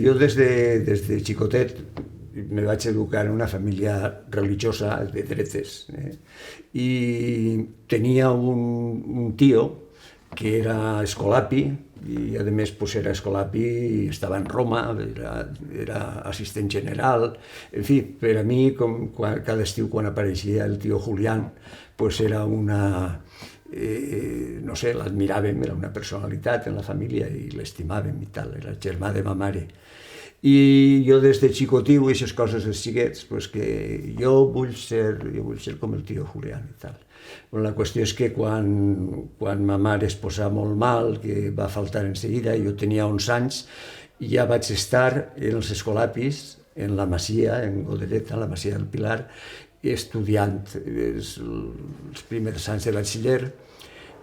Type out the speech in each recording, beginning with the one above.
jo des de xicotet me vaig educar en una família religiosa de dretes, i tenia un tio que era escolapi, i a més era escolapi i estava en Roma, era assistent general, en fi, per a mi, cada estiu quan apareixia el tio Julián, era una, no sé, l'admiràvem, era una personalitat en la família i l'estimàvem i tal, era el germà de ma mare. I jo des de xicotiu, aquestes coses dels xiquets, que jo vull ser com el tio Julián i tal. La qüestió és que quan ma mare es posava molt mal, que va faltar en seguida, jo tenia 11 anys, ja vaig estar en els escolapis, en la Masia, en Godelleta, la Masia del Pilar, estudiant els primers anys de batxiller.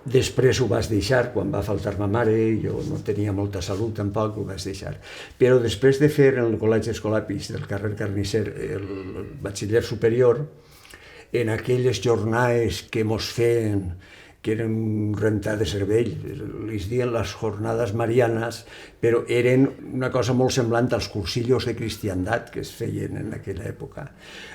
Després ho vaig deixar, quan va faltar ma mare, jo no tenia molta salut tampoc, ho vaig deixar. Però després de fer en el Col·legi Escolapis del carrer Carnisser el batxiller superior, en aquelles jornades que mos feien, que eren un rentar de cervell, les diuen les jornades marianes, però eren una cosa molt semblant als cursillos de cristiandat que es feien en aquella època.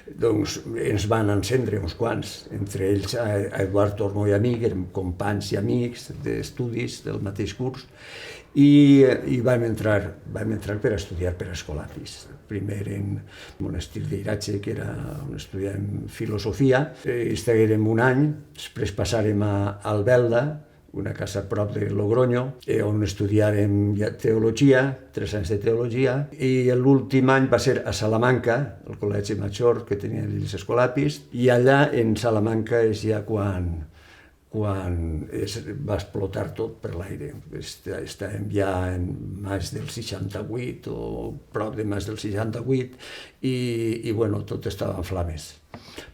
Doncs ens van encendre uns quants, entre ells a Eduard Tormo i a mi, que érem companys i amics d'estudis del mateix curs, i vam entrar per estudiar per Escolapis. Primer en Monestir d'Iratxe, que era on estudiàvem filosofia, estiguérem un any, després passàrem a Albelda, una casa a prop de Logroño, on estudiàrem teologia, 3 anys de teologia, i l'últim any va ser a Salamanca, el Col·legi Major que tenia els Escolapis, i allà en Salamanca és ja quan va explotar tot per l'aire. Estàvem ja en maig del 68 o prop de maig del 68 i bueno, tot estava en flames.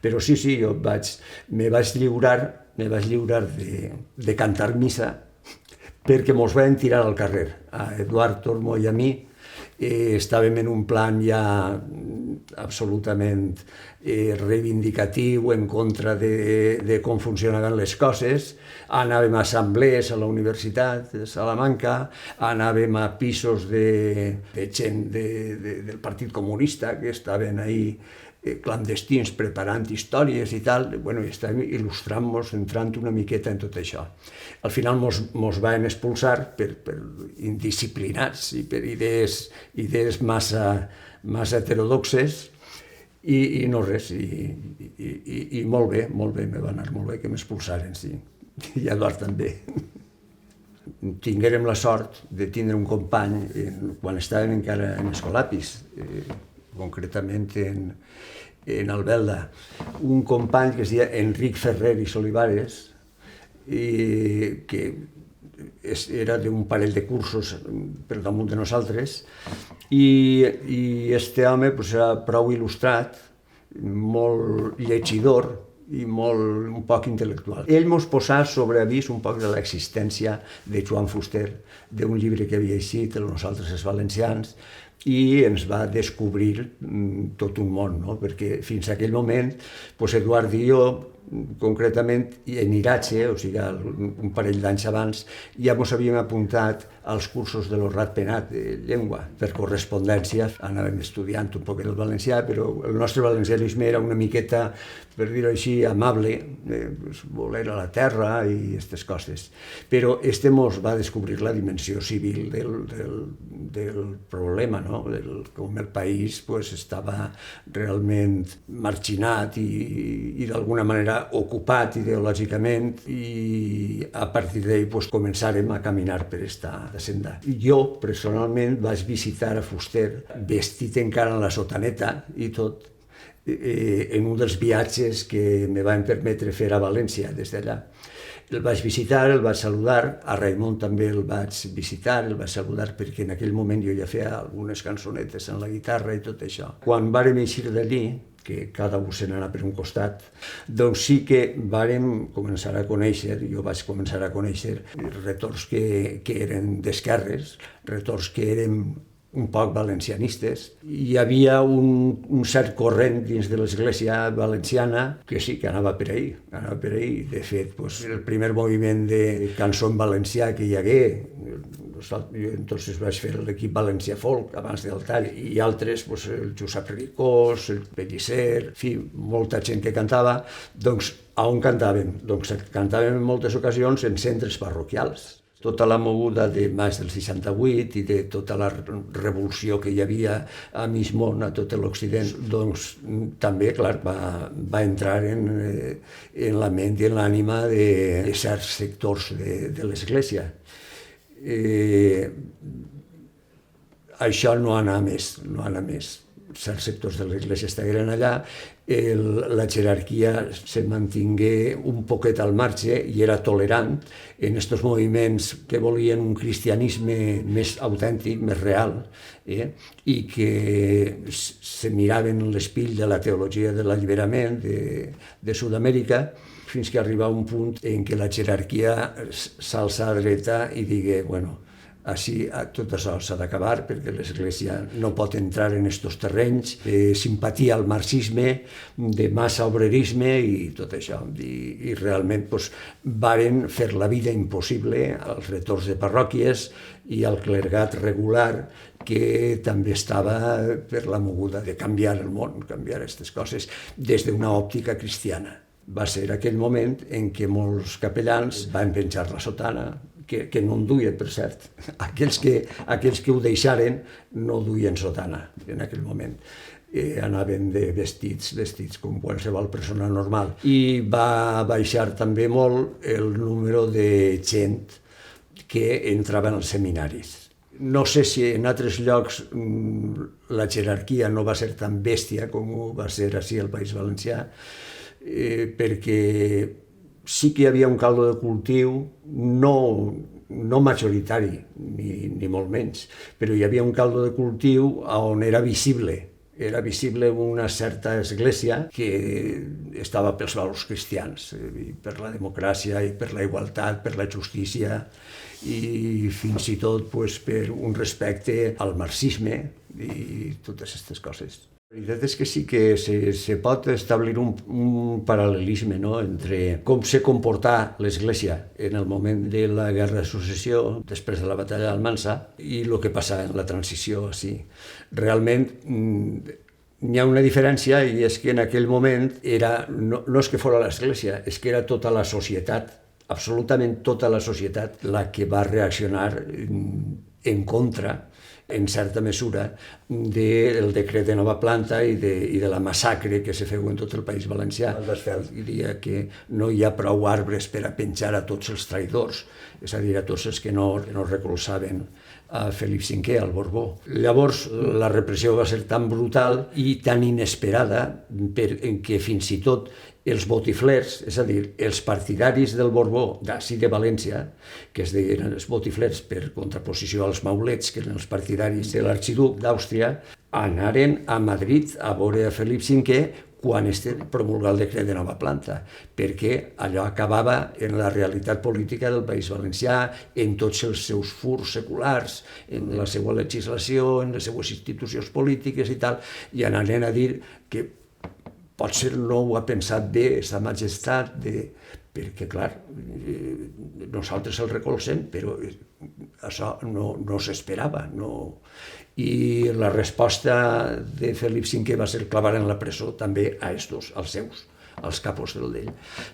Però sí, jo me vaig lliurar de cantar missa perquè mos van tirar al carrer. A Eduard Tormo i a mi estàvem en un plan ja absolutament reivindicatiu en contra de com funcionaven les coses. Anàvem a assemblees a la Universitat de Salamanca, anàvem a pisos de gent del Partit Comunista que estaven ahí clandestins preparant històries i tal, i estàvem il·lustrant-nos, entrant una miqueta en tot això. Al final mos van expulsar per indisciplinats i per idees massa heterodoxes i no res, i molt bé, me va anar molt bé que m'expulsaren, sí, i Eduard també. Tinguérem la sort de tindre un company quan estàvem encara en Escolapis, concretament en Albelda, un company que es deia Enric Ferrer i Solivares, que era d'un parell de cursos per damunt de nosaltres, i este home era prou il·lustrat, molt llegidor i un poc intel·lectual. Ell mos posà sobre avís un poc de l'existència de Joan Fuster, d'un llibre que havia eixit, Nosaltres els valencians, i ens va descobrir tot un món, perquè fins a aquell moment Eduard i jo, concretament en Iratxe, o sigui, un parell d'anys abans, ja ens havíem apuntat als cursos de l'Horrat Penat de llengua. Per correspondència anàvem estudiant un poc el valencià, però el nostre valencianisme era una miqueta, per dir-ho així, amable, voler a la terra i aquestes coses. Però este mos va descobrir la dimensió civil del problema, com el país estava realment marginat i d'alguna manera ocupat ideològicament, i a partir d'ell començàrem a caminar per esta senda. Jo, personalment, vaig visitar a Fuster vestit encara en la sotaneta i tot, en un dels viatges que me van permetre fer a València des d'allà. El vaig visitar, el vaig saludar, a Raimon també el vaig visitar, el vaig saludar perquè en aquell moment jo ja feia algunes cançonetes en la guitarra i tot això. Quan vàrem eixir d'allí, que cada un se n'anà per un costat, doncs sí que vàrem començar a conèixer, jo vaig començar a conèixer retors que eren d'esquerres, retors que eren un poc valencianistes. Hi havia un cert corrent dins de l'església valenciana que sí, que anava per ahí. De fet, el primer moviment de cançó en valencià que hi hagué, Jo entonces vaig fer l'equip València Folk, abans d'Altari, i altres, doncs, el Josep Ricós, el Pellicer, en fi, molta gent que cantava. Doncs, a on cantàvem? Doncs cantàvem en moltes ocasions en centres parroquials. Tota la moguda de maig del 68 i de tota la revolució que hi havia a mig món, a tot l'Occident, doncs també, clar, va entrar en la ment i en l'ànima de certs sectors de l'Església. Això no anà més, certs sectors de l'Església estaven allà, la jerarquia se mantingué un poquet al marge i era tolerant en aquests moviments que volien un cristianisme més autèntic, més real, i que se miraven l'espill de la teologia de l'alliberament de Sud-amèrica, fins que arriba un punt en què la jerarquia s'alça dreta i digui, bueno, així tot això s'ha d'acabar perquè l'Església no pot entrar en aquests terrenys de simpatia al marxisme, de massa obrerisme i tot això. I realment varen fer la vida impossible als retors de parròquies i al clergat regular que també estava per la moguda de canviar el món, canviar aquestes coses des d'una òptica cristiana. Va ser aquell moment en què molts capellans van penjar la sotana, que no en duien, per cert. Aquells que ho deixaren no duien sotana en aquell moment. Anaven de vestits com qualsevol persona normal. I va baixar també molt el número de gent que entrava als seminaris. No sé si en altres llocs la jerarquia no va ser tan bèstia com va ser així al País Valencià, perquè sí que hi havia un caldo de cultiu, no majoritari, ni molt menys, però hi havia un caldo de cultiu on era visible una certa església que estava pels valors cristians, per la democràcia i per la igualtat, per la justícia i fins i tot per un respecte al marxisme i totes aquestes coses. La veritat és que sí que se pot establir un paral·lelisme entre com se comportà l'Església en el moment de la Guerra de Successió, després de la batalla d'Almansa, i el que passa en la transició. Realment hi ha una diferència i és que en aquell moment no és que fos l'Església, és que era tota la societat, absolutament tota la societat, la que va reaccionar en contra, en certa mesura, del decret de nova planta i de la massacre que se feu en tot el País Valencià. Diria que no hi ha prou arbres per a penjar a tots els traïdors, és a dir, a tots els que no recolzaven a Felip V, al Borbó. Llavors, la repressió va ser tan brutal i tan inesperada que fins i tot els botiflers, és a dir, els partidaris del Borbó d'ací de València, que es deien els botiflers per contraposició als maulets, que eren els partidaris de l'arxiduc d'Àustria, anaren a Madrid a veure a Felip V quan es promulgà el decret de nova planta, perquè allò acabava en la realitat política del País Valencià, en tots els seus furs seculars, en la seva legislació, en les seues institucions polítiques i tal, i anaren a dir que potser no ho ha pensat bé sa majestat, perquè, clar, nosaltres el recolzem, però això no s'esperava. I la resposta de Felip V va ser clavar en la presó també a estos, als seus, als capos del d'ell.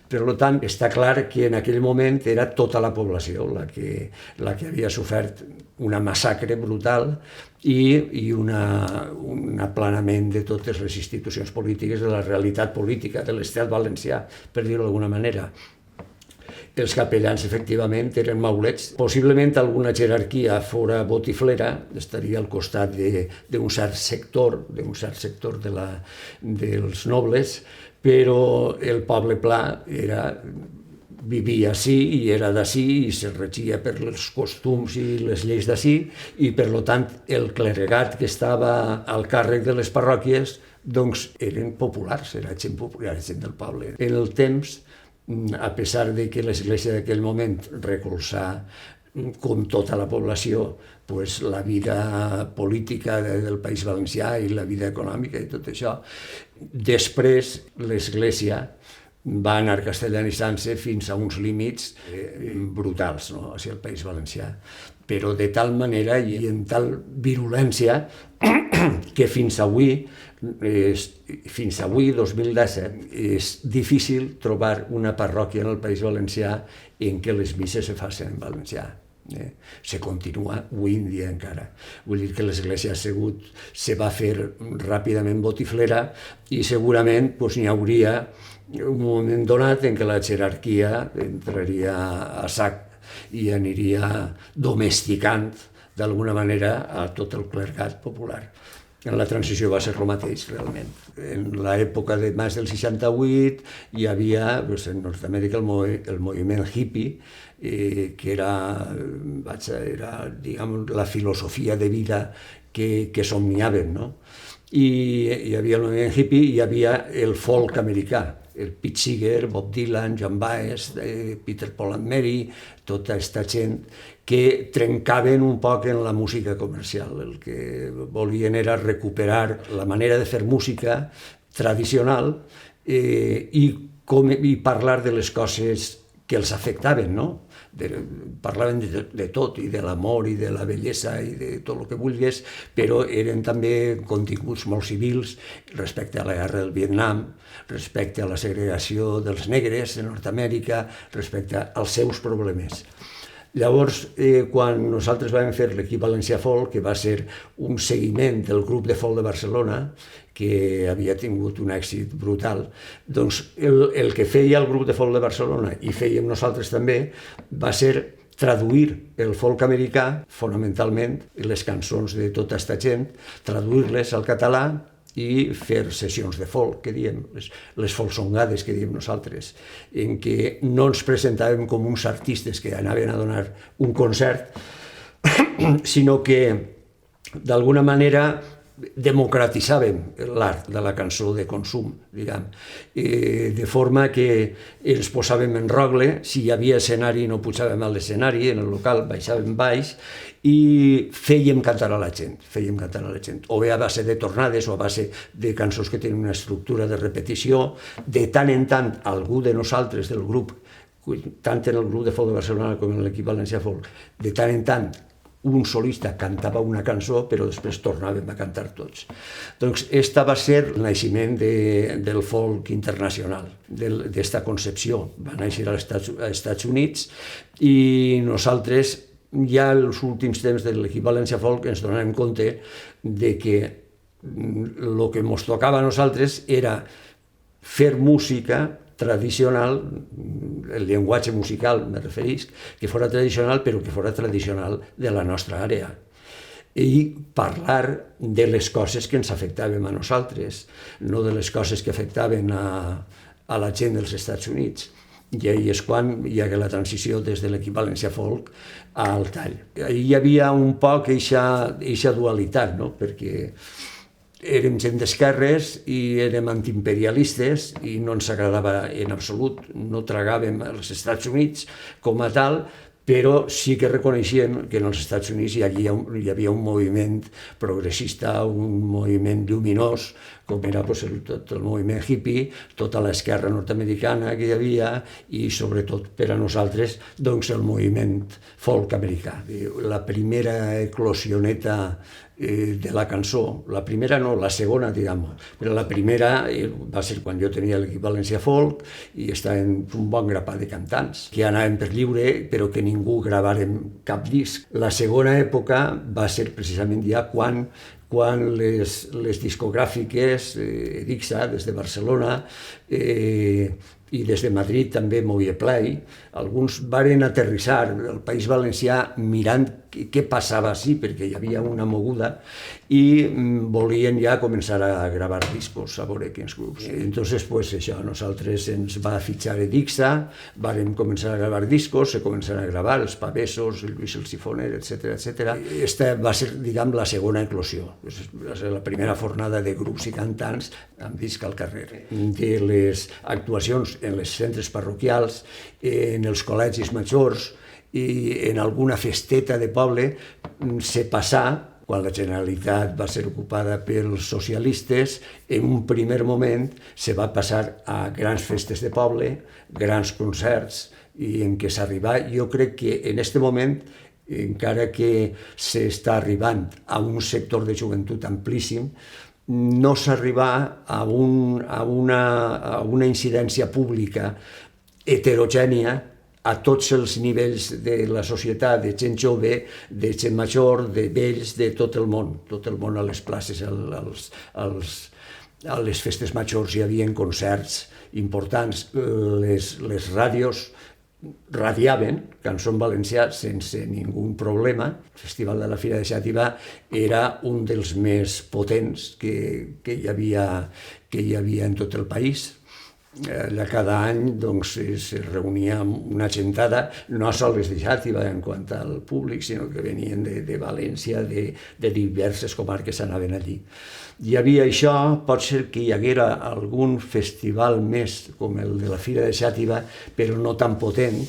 Per tant, està clar que en aquell moment era tota la població la que havia sofert una massacre brutal i un aplanament de totes les institucions polítiques, de la realitat política de l'estat valencià, per dir-ho d'alguna manera. Els capellans, efectivament, eren maulets. Possiblement alguna jerarquia fora botiflera, estaria al costat d'un cert sector dels nobles, però el poble pla vivia ací i era d'ací i se regia per els costums i les lleis d'ací i, per tant, el clergat que estava al càrrec de les parròquies doncs eren populars, era gent popular, gent del poble. En el temps, a pesar de que l'Església d'aquell moment recolzà com tota la població la vida política del País Valencià i la vida econòmica i tot això, després l'Església va anar castellanitzant-se fins a uns límits brutals, no?, hacia el País Valencià, però de tal manera i en tal virulència que fins avui, 2017, és difícil trobar una parròquia en el País Valencià en què les misses se facin en valencià. Se continua avui en dia encara. Vull dir que l'Església se va fer ràpidament botiflera i segurament n'hi hauria un moment donat en què la jerarquia entraria a sac i aniria domesticant d'alguna manera a tot el clergat popular. En la transició va ser el mateix, realment. En l'època de més del 68 hi havia en Nord-Amèrica el moviment hippie, que era la filosofia de vida que somniaven, no? I hi havia el moviment hippie i hi havia el folk americà, el Pete Seeger, Bob Dylan, Joan Baez, Peter, Paul and Mary, tota aquesta gent que trencaven un poc en la música comercial. El que volien era recuperar la manera de fer música tradicional i parlar de les coses que els afectaven, no? Parlaven de tot, i de l'amor, i de la bellesa, i de tot el que vulguis, però eren també continguts molt civils respecte a la guerra del Vietnam, respecte a la segregació dels negres en Nord-Amèrica, respecte als seus problemes. Llavors, quan nosaltres vam fer l'equip Valencià Folk, que va ser un seguiment del grup de folk de Barcelona, que havia tingut un èxit brutal, doncs el que feia el grup de folk de Barcelona, i fèiem nosaltres també, va ser traduir el folk americà, fonamentalment, les cançons de tota aquesta gent, traduir-les al català i fer sessions de folk, que diem, les folksongades que diem nosaltres, en què no ens presentàvem com uns artistes que anaven a donar un concert, sinó que d'alguna manera democratitzàvem l'art de la cançó de consum, diguem, de forma que ens posàvem en rogle, si hi havia escenari no pujàvem a l'escenari, en el local baixàvem baix i fèiem cantar a la gent, o bé a base de tornades o a base de cançons que tenen una estructura de repetició. De tant en tant algú de nosaltres del grup, tant en el grup de folk de Barcelona com en l'equip Valencià Folk, de tant en tant un solista cantava una cançó, però després tornàvem a cantar tots. Doncs aquesta va ser el naixement del folk internacional, d'esta concepció. Va néixer als Estats Units i nosaltres, ja els últims temps de l'equip Valencià Folk, ens donàvem compte de que el que ens tocava a nosaltres era fer música tradicional, el llenguatge musical, me referisc, que fora tradicional, però que fora tradicional de la nostra àrea. I parlar de les coses que ens afectaven a nosaltres, no de les coses que afectaven a la gent dels Estats Units. I ahí és quan hi ha la transició des de l'equip Valencià Folk al tall. Ahí hi havia un poc aquesta dualitat, no? Perquè érem gent d'esquerres i érem antiimperialistes i no ens agradava en absolut, no tragàvem els Estats Units com a tal, però sí que reconeixien que en els Estats Units hi havia un moviment progressista, un moviment lluminós, com era tot el moviment hippie, tota l'esquerra nord-americana que hi havia i sobretot per a nosaltres el moviment folk americà. La primera eclosioneta de la cançó, la primera no, la segona, diguem, però la primera va ser quan jo tenia l'equip Valencià Folk i estàvem un bon grapat de cantants que anaven per lliure però que ningú gravàrem cap disc. La segona època va ser precisament ja quan les discogràfiques, Edixa, des de Barcelona, i des de Madrid també Movieplay, alguns varen aterrissar al País Valencià mirant què passava així, perquè hi havia una moguda, i volien ja començar a gravar discos, a veure quins grups. Entonces, pues això, nosaltres ens va fitxar Edixa, vàrem començar a gravar discos, se començaran a gravar els Pavessos, el Lluís el Sifoner, etc. Esta va ser, diguem, la segona eclosió. Va ser la primera fornada de grups i cantants amb disc al carrer. De les actuacions en les centres parroquials, en els col·legis majors i en alguna festeta de poble, se passà quan la Generalitat va ser ocupada pels socialistes, en un primer moment se va passar a grans festes de poble, grans concerts, i en què s'arriba, jo crec que en aquest moment, encara que s'està arribant a un sector de joventut amplíssim, no s'arriba a una incidència pública heterogènia a tots els nivells de la societat, de gent jove, de gent major, de vells, de tot el món a les places, a les festes majors hi havia concerts importants, les ràdios radiaven cançó en valencià sense ningú problema. El Festival de la Fira de Xàtiva era un dels més potents que hi havia en tot el país. Allà cada any es reunia una gentada, no sols de Xàtiva en quant al públic, sinó que venien de València, de diverses comarques anaven allí. Hi havia això, pot ser que hi haguera algun festival més com el de la Fira de Xàtiva, però no tan potent,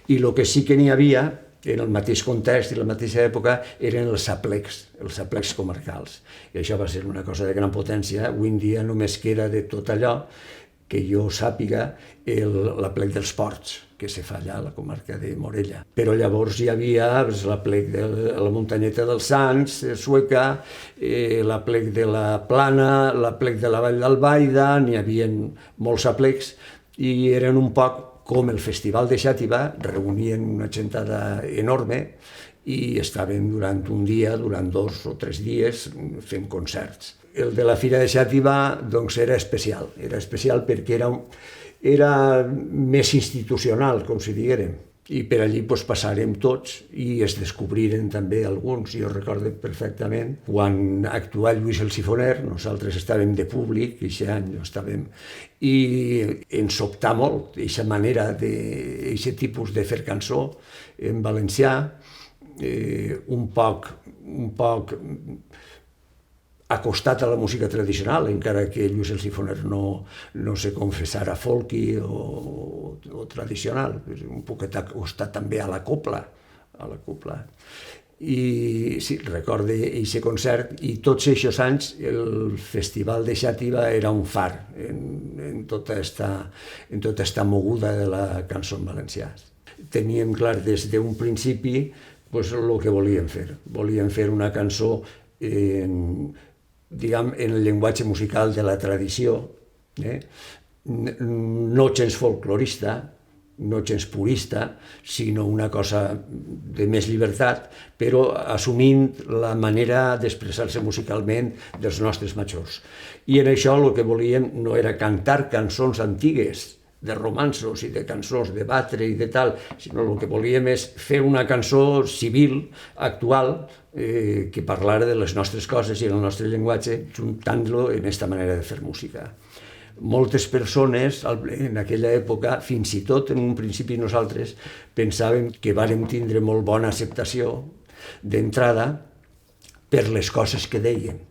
i el que sí que n'hi havia, en el mateix context i la mateixa època, eren els aplecs comarcals. I això va ser una cosa de gran potència. Avui en dia només queda de tot allò que jo sàpiga l'aplec dels Ports, que se fa allà a la comarca de Morella. Però llavors hi havia l'aplec de la muntanyeta dels Sants, Sueca, l'aplec de la Plana, l'aplec de la Vall d'Albaida, n'hi havia molts aplecs, i eren un poc com el Festival de Xàtiva, reunien una gentada enorme i estaven durant un dia, durant 2 o 3 dies, fent concerts. El de la Fira de Xàtiva era especial perquè era més institucional, com si diguérem, i per allí passàrem tots i es descobriren també alguns. Jo recordo perfectament quan actuà Lluís el Sifoner, nosaltres estàvem de públic, aquest any no estàvem, i ens sobtà molt aquesta manera, aquest tipus de fer cançó en valencià, un poc acostat a la música tradicional, encara que Lluís el Sifoner no se confessara folky o tradicional, un poquet acostat també a la copla. I sí, recorde aquest concert, i tots aquests anys el Festival de Xàtiva era un far en tota esta moguda de la cançó en valencià. Teníem clar des d'un principi el que volíem fer. Volíem fer una cançó en el llenguatge musical de la tradició, no gens folclorista, no gens purista, sinó una cosa de més llibertat, però assumint la manera d'expressar-se musicalment dels nostres majors. I en això el que volíem no era cantar cançons antigues, de romanços i de cançons de batre i de tal, sinó el que volíem és fer una cançó civil, actual, que parlara de les nostres coses i el nostre llenguatge, juntant-lo en aquesta manera de fer música. Moltes persones en aquella època, fins i tot en un principi nosaltres, pensàvem que vàrem tindre molt bona acceptació d'entrada per les coses que deien,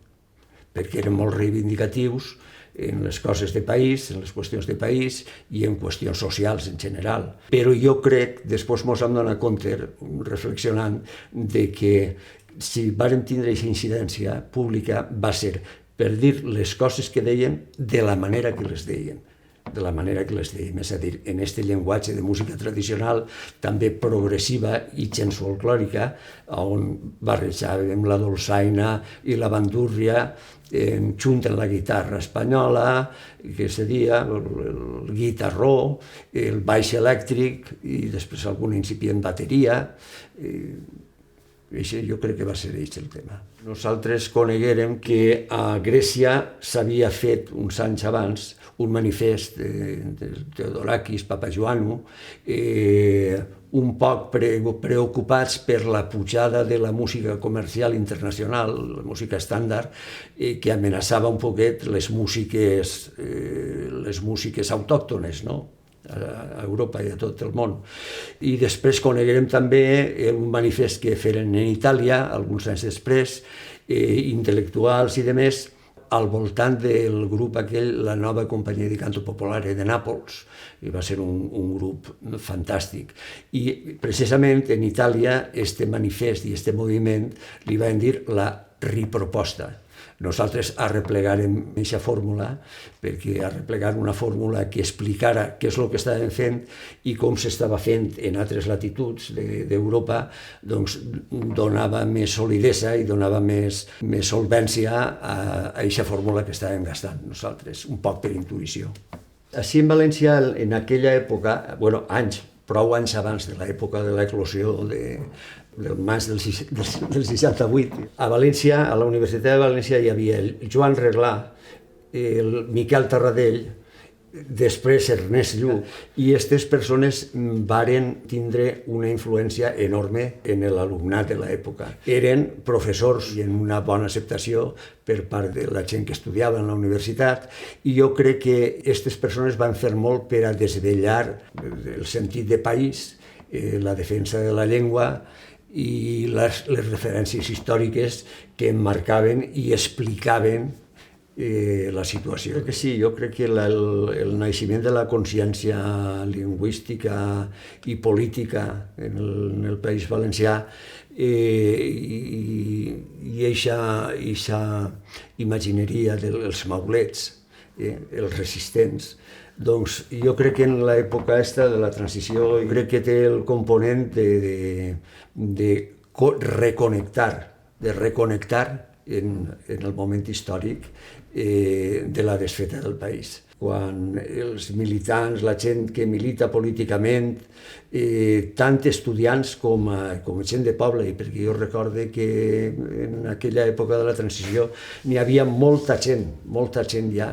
perquè eren molt reivindicatius en les coses de país, en les qüestions de país i en qüestions socials en general. Però jo crec, després mos hem donat compte, reflexionant, de que si vàrem tindre aquesta incidència pública va ser per dir les coses que deien de la manera que les deien. És a dir, en aquest llenguatge de música tradicional, també progressiva i gens folclòrica, on barrejàvem la dolçaina i la bandúrria, junt amb la guitarra espanyola, que seria el guitarró, el baix elèctric i després alguna incipient bateria. Jo crec que va ser aquest el tema. Nosaltres coneguérem que a Grècia s'havia fet uns anys abans un manifest de Theodorakis Papajoannou, un poc preocupats per la pujada de la música comercial internacional, la música estàndard, que amenaçava un poquet les músiques autòctones, no?, a Europa i a tot el món. I després coneguerem també un manifest que feren en Itàlia, alguns anys després, intel·lectuals i demés, al voltant del grup aquell, la Nova Companyia di Canto Popolare de Nàpols. I va ser un grup fantàstic. I precisament en Itàlia este manifest i este moviment li van dir la riproposta. Nosaltres arreplegarem aquesta fórmula perquè arreplegar una fórmula que explicara què és el que estàvem fent i com s'estava fent en altres latituds d'Europa, doncs donava més solidesa i donava més solvència a aquesta fórmula que estàvem gastant nosaltres, un poc per intuïció. Així en València, en aquella època, prou anys abans de l'època de l'eclosió del maig del 68. A València, a la Universitat de València, hi havia el Joan Reglà, el Miquel Tarradell, després Ernest Lluch, i aquestes persones varen tindre una influència enorme en l'alumnat de l'època. Eren professors i en una bona acceptació per part de la gent que estudiava en la universitat, i jo crec que aquestes persones van fer molt per a desvetllar el sentit de país, la defensa de la llengua i les referències històriques que emmarcaven i explicaven la situació. Crec que sí, jo crec que el naixement de la consciència lingüística i política en el País Valencià i eixa imagineria dels maulets, els resistents, doncs jo crec que en l'època de la transició crec que té el component de reconnectar en el moment històric de la desfeta del país. Quan els militants, la gent que milita políticament, tant estudiants com gent de poble, perquè jo recorde que en aquella època de la transició n'hi havia molta gent ja,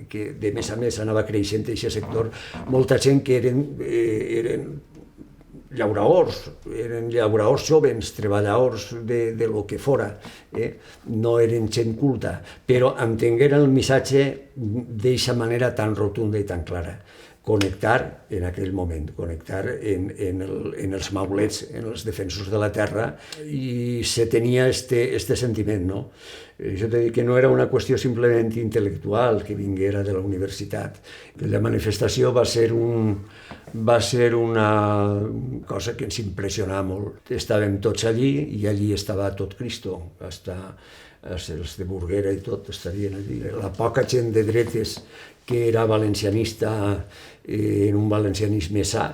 que de més a més anava creixent aquest sector, molta gent que eren llauradors jovens, treballadors de lo que fora, no eren gent culta, però entengueren el missatge d'eixa manera tan rotunda i tan clara. Connectar en aquell moment, connectar en els maulets, en els defensors de la terra, i se tenia este sentiment, no? Jo t'he dit que no era una qüestió simplement intel·lectual que vinguera de la universitat. La manifestació va ser una cosa que ens impressionava molt. Estàvem tots allí i allí estava tot Cristo, els de Burguera i tot estarien allí. La poca gent de dretes que era valencianista en un valencianisme sa,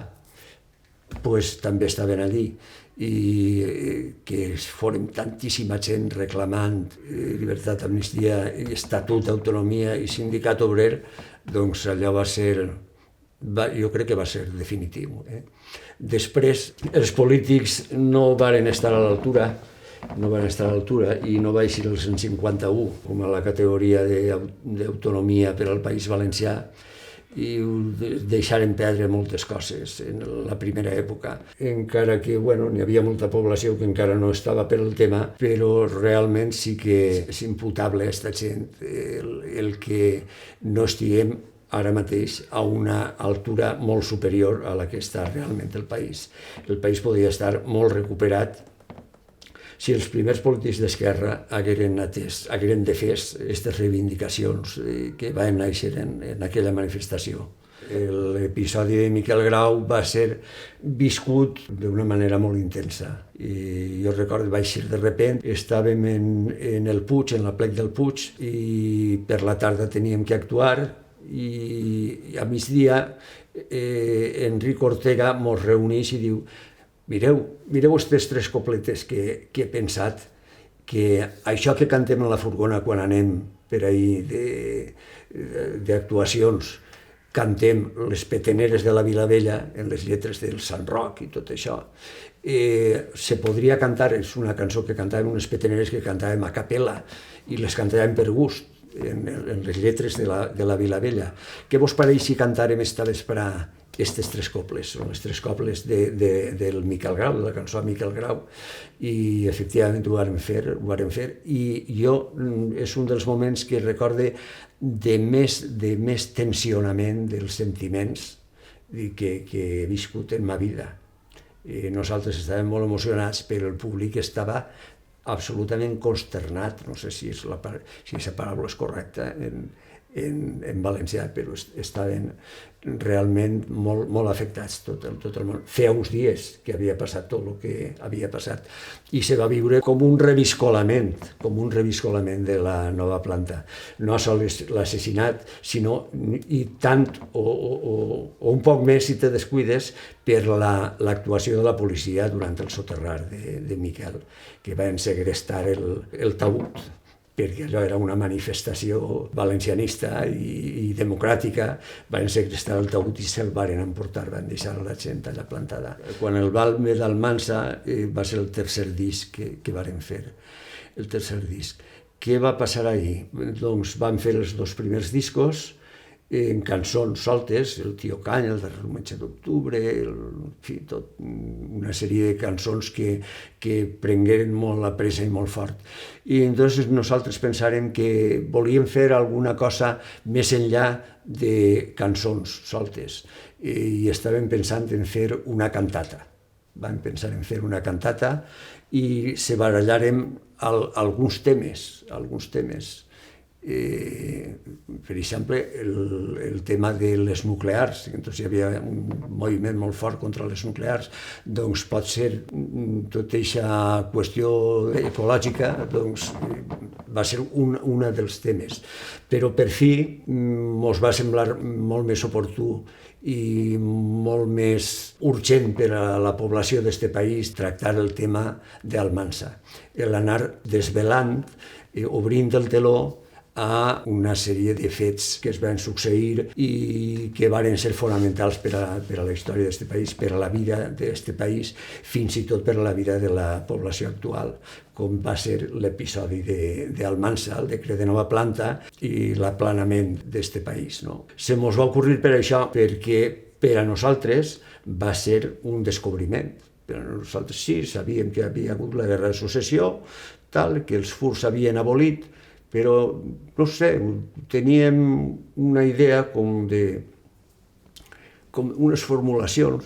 pues també estaven allí, i que fórem tantíssima gent reclamant llibertat, amnistia, estatut d'autonomia i sindicat obrer, doncs allò jo crec que va ser definitiu. Després, els polítics no varen estar a l'altura, i no va eixir el 151 com a la categoria d'autonomia per al País Valencià, i deixaren perdre moltes coses en la primera època. Encara que n'hi havia molta població que encara no estava per el tema, però realment sí que és imputable a aquesta gent el que no estiguem ara mateix a una altura molt superior a la que està realment el país. El país podria estar molt recuperat si els primers polítics d'esquerra hagueren defès aquestes reivindicacions que van néixer en aquella manifestació. L'episodi de Miquel Grau va ser viscut d'una manera molt intensa. I jo recordo, vaig eixir de sobte, estàvem en el Puig, en la plec del Puig, i per la tarda teníem que actuar, i a migdia Enric Ortega mos reuneix i diu: mireu aquestes 3 copletes que he pensat, que això que cantem a la furgona quan anem per ahir d'actuacions, cantem les peteneres de la Vilavella en les lletres del Sant Roc i tot això, se podria cantar, és una cançó que cantàvem, unes peteneres que cantàvem a capella i les cantàvem per gust en les lletres de la Vilavella. Què vos pareix si cantàrem esta vesprà aquestes 3 coples? Són les 3 coples del Miquel Grau, de la cançó de Miquel Grau, i efectivament ho vàrem fer, i jo és un dels moments que recorde de més tensionament dels sentiments que he viscut en ma vida. Nosaltres estàvem molt emocionats, però el públic estava absolutament consternat, no sé si aquesta paraula és correcta, en valencià, però estaven realment molt afectats tot el món. Feia uns dies que havia passat tot el que havia passat i se va viure com un reviscolament de la nova planta. No sols l'assassinat, sinó i tant o un poc més, si te descuides, per l'actuació de la policia durant el soterrar de Miquel, que van segrestar el taüt, perquè allò era una manifestació valencianista i democràtica, van segrestar el taüt i se'l van emportar, van deixar la gent allà plantada. Quan el Balme d'Almansa va ser el tercer disc que varen fer, el tercer disc. Què va passar ahir? Doncs van fer els 2 primers discos en cançons soltes, el Tio Canya, el Darrer Diumenge d'Octubre, en fi, tot una sèrie de cançons que prengueren molt la presa i molt fort. I llavors nosaltres pensàrem que volíem fer alguna cosa més enllà de cançons soltes i estàvem pensant en fer una cantata. Vam pensar en fer una cantata i se barallàrem alguns temes. Per exemple, el tema de les nuclears. Entonces hi havia un moviment molt fort contra les nuclears. Doncs pot ser tota aquesta qüestió ecològica, doncs va ser un dels temes. Però per fi ens va semblar molt més oportú i molt més urgent per a la població d'aquest país tractar el tema d'Almansa. L'anar desvelant, obrint el teló a una sèrie de fets que es van succeir i que van ser fonamentals per a la història d'aquest país, per a la vida d'aquest país, fins i tot per a la vida de la població actual, com va ser l'episodi d'Almansa, el decret de nova planta i l'aplanament d'aquest país. Se mos va ocorrir per això perquè per a nosaltres va ser un descobriment. Per a nosaltres sí, sabíem que havia hagut la guerra de successió, que els furs s'havien abolit, però, no sé, teníem una idea com unes formulacions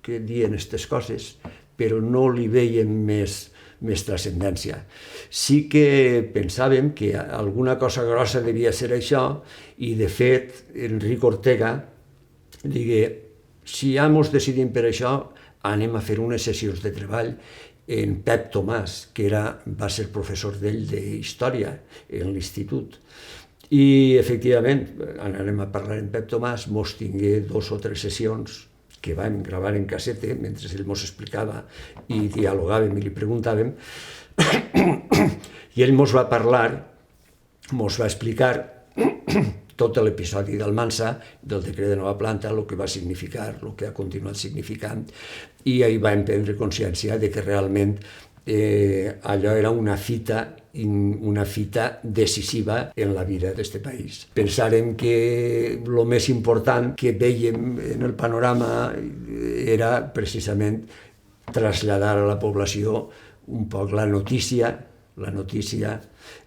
que diuen aquestes coses, però no li veiem més transcendència. Sí que pensàvem que alguna cosa grossa devia ser això i, de fet, Enric Ortega digué, si ja ens decidim per això, anem a fer unes sessions de treball en Pep Tomàs, que va ser professor d'ell d'història en l'institut. I, efectivament, anàrem a parlar amb Pep Tomàs, mos tingué 2 o 3 sessions que vam gravar en casete, mentre ell mos explicava i dialogàvem i li preguntàvem, i ell mos va parlar, mos va explicar tot l'episodi d'Almansa, del decret de nova planta, el que va significar, el que ha continuat significant, i ahir vam prendre consciència de que realment allò era una fita decisiva en la vida d'aquest país. Pensàrem que el més important que vèiem en el panorama era precisament traslladar a la població un poc la notícia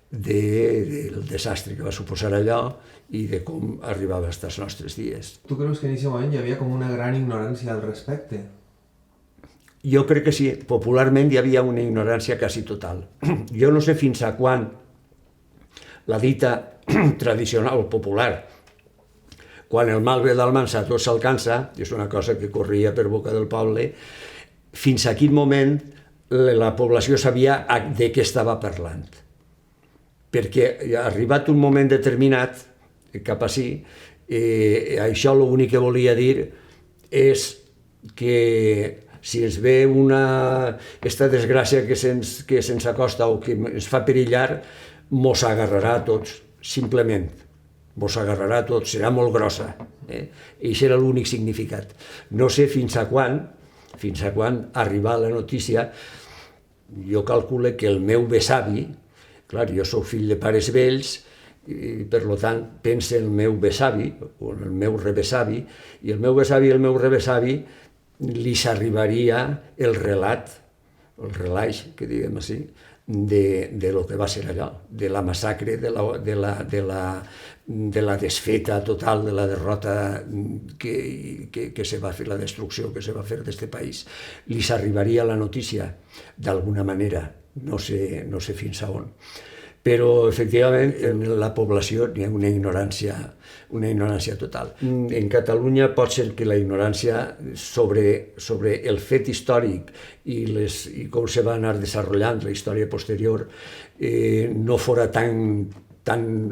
del desastre que va suposar allò i de com arribava als nostres dies. Tu creus que en aquest moment hi havia com una gran ignorància al respecte? Jo crec que sí. Popularment hi havia una ignorància quasi total. Jo no sé fins a quan la dita tradicional o popular, quan el mal ve d'Almansa tot s'alcança, és una cosa que corria per boca del poble, fins a quin moment la població sabia de què estava parlant. Perquè arribat un moment determinat, cap ací, això l'únic que volia dir és que si ens ve aquesta desgràcia que se'ns acosta o que ens fa perillar, mos agarrarà a tots, simplement. Mos agarrarà a tots, serà molt grossa. I això era l'únic significat. No sé fins a quan arribar la notícia. Jo calculo que el meu besavi, clar, jo soc fill de pares vells, i per tant pense en el meu besavi o en el meu rebesavi, i el meu besavi i el meu rebesavi li s'arribaria el relat, el relaix, que diguem així, de lo que va ser allò, de la massacre, de la desfeta total, de la derrota que se va fer, la destrucció que se va fer d'aquest país. Li s'arribaria la notícia d'alguna manera, no sé fins a on. però efectivament en la població hi ha una ignorància total. En Catalunya pot ser que la ignorància sobre el fet històric i com se va anar desenvolupant la història posterior no fora tan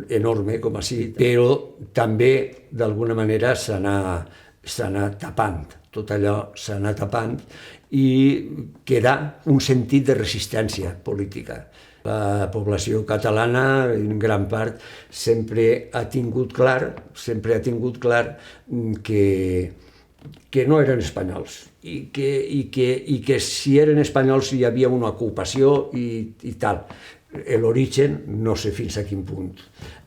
enorme com així, però també d'alguna manera s'ha anat tapant. Tot allò s'ha anat tapant i queda un sentit de resistència política. La població catalana, en gran part, sempre ha tingut clar que no eren espanyols i que si eren espanyols hi havia una ocupació i tal. L'origen no sé fins a quin punt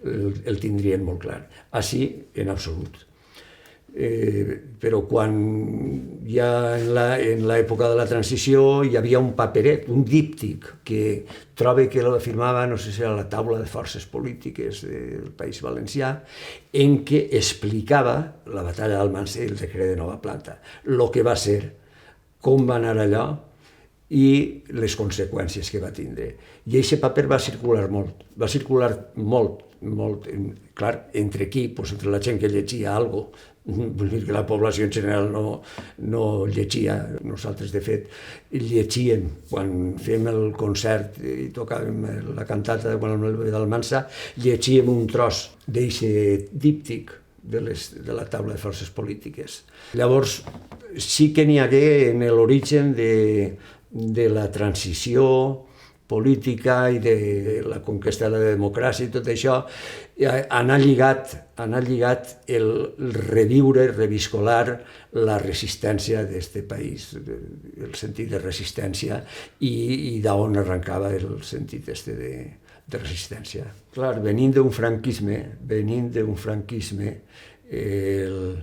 el tindrien molt clar. Així, en absolut. Però quan ja en l'època de la transició hi havia un paperet, un díptic, que trobo que l'afirmava, no sé si era la taula de forces polítiques del País Valencià, en què explicava la batalla d'Almansa i el decret de Nova Planta, el que va ser, com va anar allò i les conseqüències que va tindre. I aquest paper va circular molt, clar, entre qui? Entre la gent que llegia alguna cosa. Vull dir que la població en general no llegia. Nosaltres, de fet, llegíem. Quan fèiem el concert i tocàvem la cantata de Quan el Melve d'Almansa, llegíem un tros d'aquest díptic de la taula de forces polítiques. Llavors, sí que n'hi hagué en l'origen de la transició política i de la conquesta de la democràcia i tot això, anar lligat el reviure, reviscolar la resistència d'aquest país, el sentit de resistència i d'on arrencava el sentit de resistència. Clar, venint d'un franquisme, el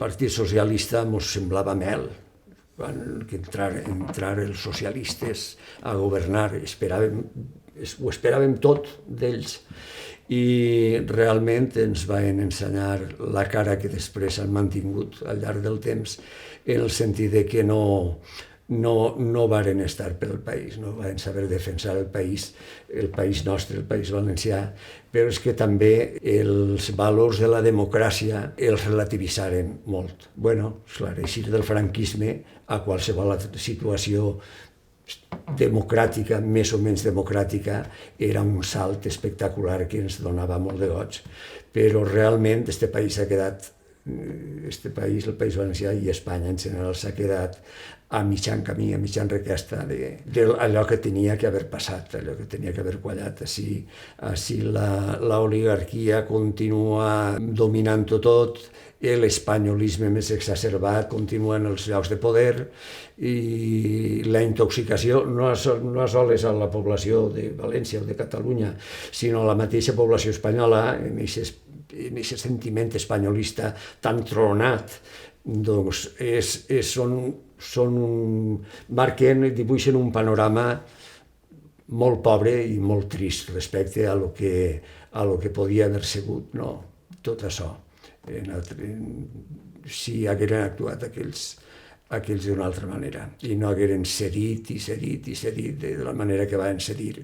Partit Socialista mos semblava mel. Quan entrar els socialistes a governar, ho esperàvem tot d'ells i realment ens van ensenyar la cara que després han mantingut al llarg del temps, en el sentit de que no varen estar pel país, no varen saber defensar el país nostre, el País Valencià, però és que també els valors de la democràcia els relativitzaren molt. Bueno, clar, eixir del franquisme a qualsevol situació democràtica, més o menys democràtica, era un salt espectacular que ens donava molt de goig. Però realment el país, el País Valencià i Espanya en general, s'ha quedat a mitjan camí, a mitjan requesta d'allò que tenia que haver passat, allò que tenia que haver quallat. Així l'oligarquia continua dominant-ho tot, l'espanyolisme més exacerbat continua en els llocs de poder i la intoxicació no sols a la població de València o de Catalunya, sinó a la mateixa població espanyola, en aquest sentiment espanyolista tan tronat, doncs dibuixen un panorama molt pobre i molt trist respecte a lo que podia haver sigut tot això. Si hagueren actuat aquells d'una altra manera i no hagueren cedit de la manera que van cedir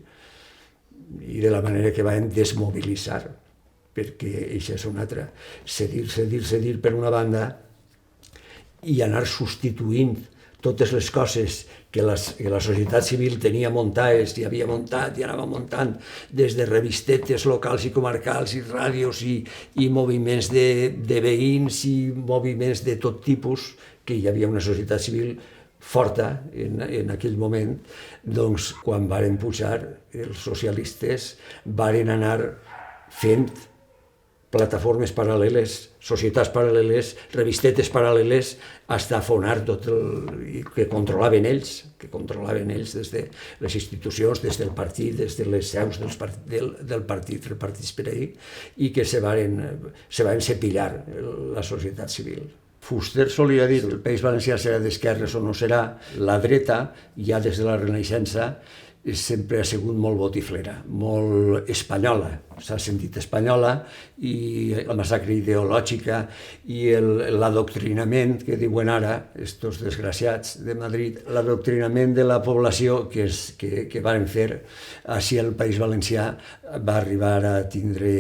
i de la manera que van desmobilitzar, perquè això és una altra. Cedir per una banda i anar substituint totes les coses que la societat civil tenia muntades i havia muntat i anava muntant des de revistetes locals i comarcals i ràdios i moviments de veïns i moviments de tot tipus, que hi havia una societat civil forta en aquell moment. Doncs quan varen pujar els socialistes varen anar fent plataformes paral·leles, societats paral·leles, revistetes paral·leles, fins a afonar tot que controlaven ells des de les institucions, des del partit, des de les seus del partit, repartits per ahir, i que se van cepillar la societat civil. Fuster solia dir que el País Valencià serà d'esquerres o no serà. La dreta, ja des de la Renaixença, sempre ha sigut molt botiflera, molt espanyola, s'ha sentit espanyola, i la massacre ideològica i l'adoctrinament que diuen ara estos desgraciats de Madrid, l'adoctrinament de la població que van fer així al País Valencià va arribar a tindre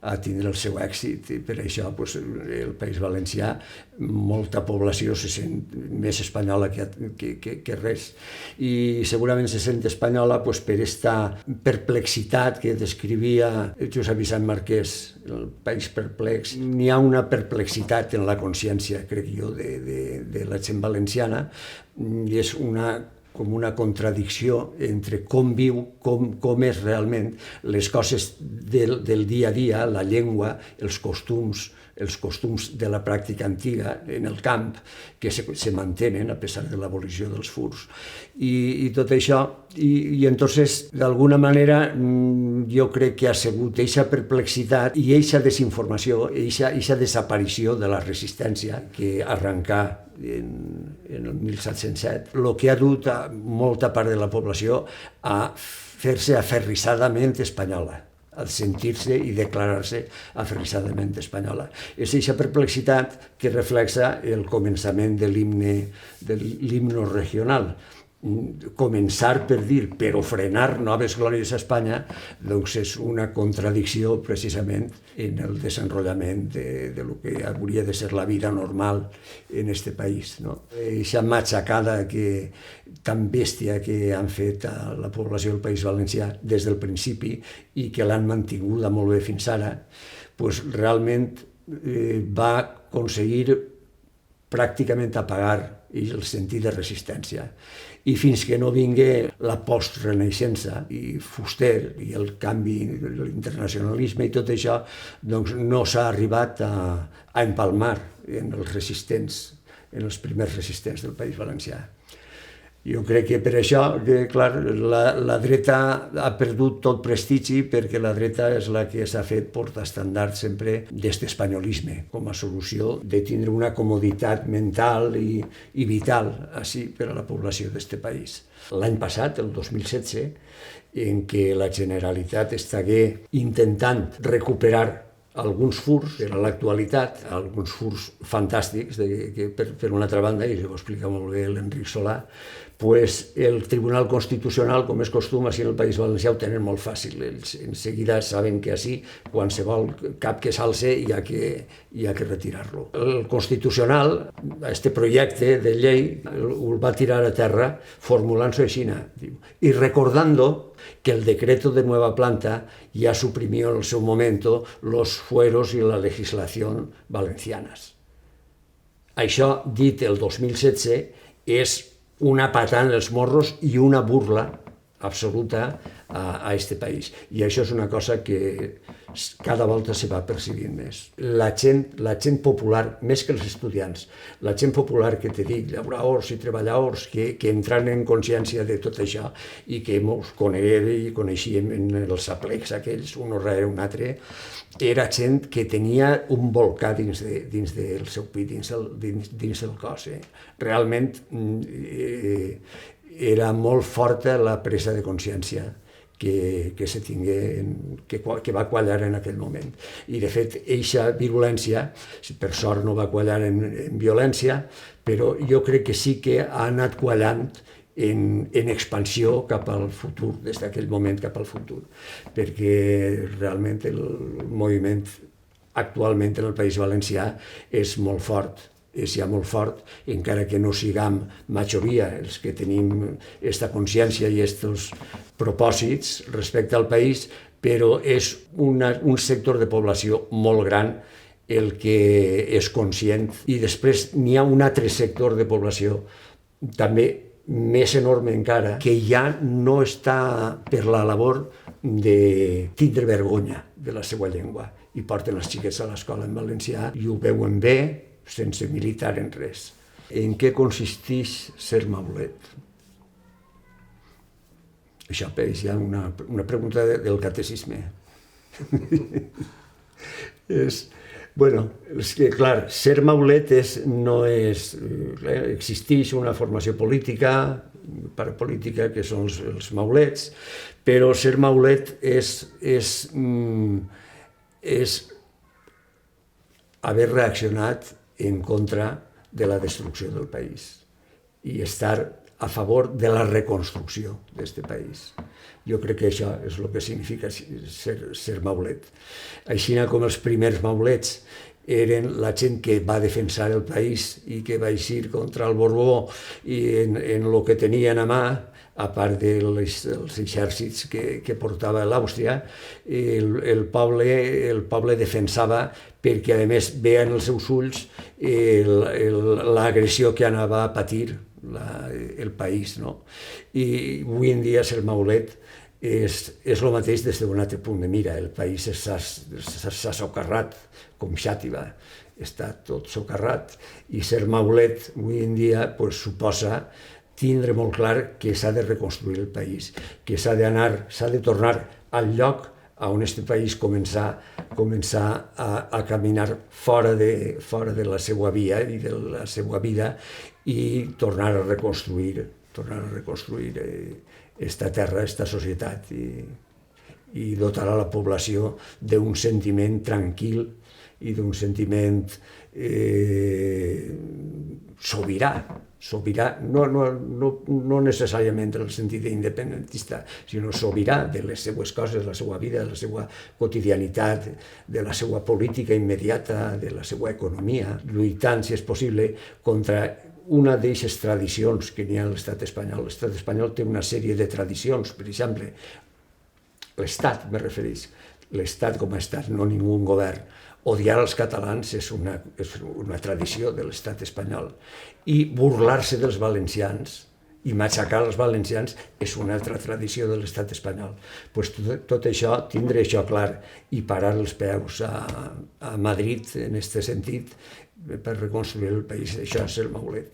el seu èxit, i per això el País Valencià, molta població se sent més espanyola que res, i segurament se sent espanyola per esta perplexitat que descrivia Josep Vicent Marquès, el país perplex. N'hi ha una perplexitat en la consciència, crec jo, de la gent valenciana, i és com una contradicció entre com viu, com és realment les coses del dia a dia, la llengua, els costums de la pràctica antiga en el camp, que se mantenen a pesar de l'abolició dels furs. I tot això, i entonces, d'alguna manera, jo crec que ha sigut eixa perplexitat i eixa desinformació, eixa desaparició de la resistència que arrencà en el 1707, el que ha dut a molta part de la població a fer-se aferrissadament espanyola, a sentir-se i declarar-se aferrissadament espanyola. És aquesta perplexitat que reflexa el començament de l'himno regional. Començar per dir, però frenar noves glòries a Espanya, doncs és una contradicció precisament en el desenrotllament de lo que hauria de ser la vida normal en este país. Eixa matxacada tan bèstia que han fet a la població del País Valencià des del principi i que l'han mantinguda molt bé fins ara, realment va aconseguir pràcticament apagar el sentit de resistència. I fins que no vingué la postrenaixença i Fuster i el canvi, l'internacionalisme i tot això, doncs no s'ha arribat a empalmar en els resistents, en els primers resistents del País Valencià. Jo crec que per això, clar, la dreta ha perdut tot prestigi, perquè la dreta és la que s'ha fet portaestandard sempre d'aquest espanyolisme, com a solució de tindre una comoditat mental i vital així per a la població d'aquest país. L'any passat, el 2016, en què la Generalitat estigué intentant recuperar alguns furs, per a l'actualitat, alguns furs fantàstics, que per una altra banda, i ho explica molt bé l'Enric Solà, el Tribunal Constitucional, com és costum, així en el País Valencià ho tenen molt fàcil. En seguida saben que així, qualsevol cap que s'alce, hi ha que retirar-lo. El Constitucional, aquest projecte de llei, el va tirar a terra formulant-s'ho així, i recordando que el decreto de nueva planta ya suprimió en su momento los fueros y la legislación valencianas. Això, dit el 2016, és una patada en els morros i una burla absoluta a este país. I això és una cosa que cada volta se va percebint més. La gent popular, més que els estudiants, la gent popular que te dic, llauradors i treballadors, que entran en consciència de tot això i que mos coneixíem en els aplecs aquells, un darrere un altre, era gent que tenia un volcà dins del seu pit, dins del cos. Realment era molt forta la presa de consciència que se tingué, que va quallar en aquell moment. I, de fet, eixa virulència, per sort no va quallar en violència, però jo crec que sí que ha anat quallant en expansió cap al futur, des d'aquell moment cap al futur, perquè realment el moviment actualment en el País Valencià és molt fort, és ja molt fort, encara que no siguem majoria els que tenim aquesta consciència i aquests propòsits respecte al país, però és un sector de població molt gran el que és conscient. I després n'hi ha un altre sector de població també més enorme encara, que ja no està per la labor de tindre vergonya de la seva llengua i porten els xiquets a l'escola en valencià i ho veuen bé, sense militar en res. En què consisteix ser maulet? Això és ja una pregunta del catecisme. És que, clar, ser maulet no és... Existeix una formació política parapolítica, que són els maulets, però ser maulet és haver reaccionat en contra de la destrucció del país i estar a favor de la reconstrucció d'aquest país. Jo crec que això és el que significa ser maulet. Així com els primers maulets eren la gent que va defensar el país i que va eixir contra el Borbó i en el que tenien a mà, a part dels exèrcits que portava l'Àustria, el poble defensava perquè, a més, veien els seus ulls l'agressió que anava a patir el país. No? I avui en dia ser maulet és el mateix des d'un altre punt de mira. El país s'ha socarrat com Xàtiva, està tot socarrat, i ser maulet avui en dia suposa tindre molt clar que s'ha de reconstruir el país, que s'ha de tornar al lloc on aquest país començar a caminar fora de la seva via i de la seva vida i tornar a reconstruir esta terra, esta societat i dotar a la població d'un sentiment tranquil i d'un sentiment sobirà, no necessàriament en el sentit independentista, sinó sobirà de les seues coses, de la seva vida, de la seva quotidianitat, de la seva política immediata, de la seva economia, lluitant, si és possible, contra una d'aquestes tradicions que n'hi ha a l'estat espanyol. L'estat espanyol té una sèrie de tradicions, per exemple, l'Estat, me refereix, l'Estat com a Estat, no ningú govern. Odiar els catalans és una tradició de l'estat espanyol. I burlar-se dels valencians i matxacar els valencians és una altra tradició de l'estat espanyol. Tot això, tindre això clar i parar els peus a Madrid en aquest sentit per reconstruir el país, això és el maulet.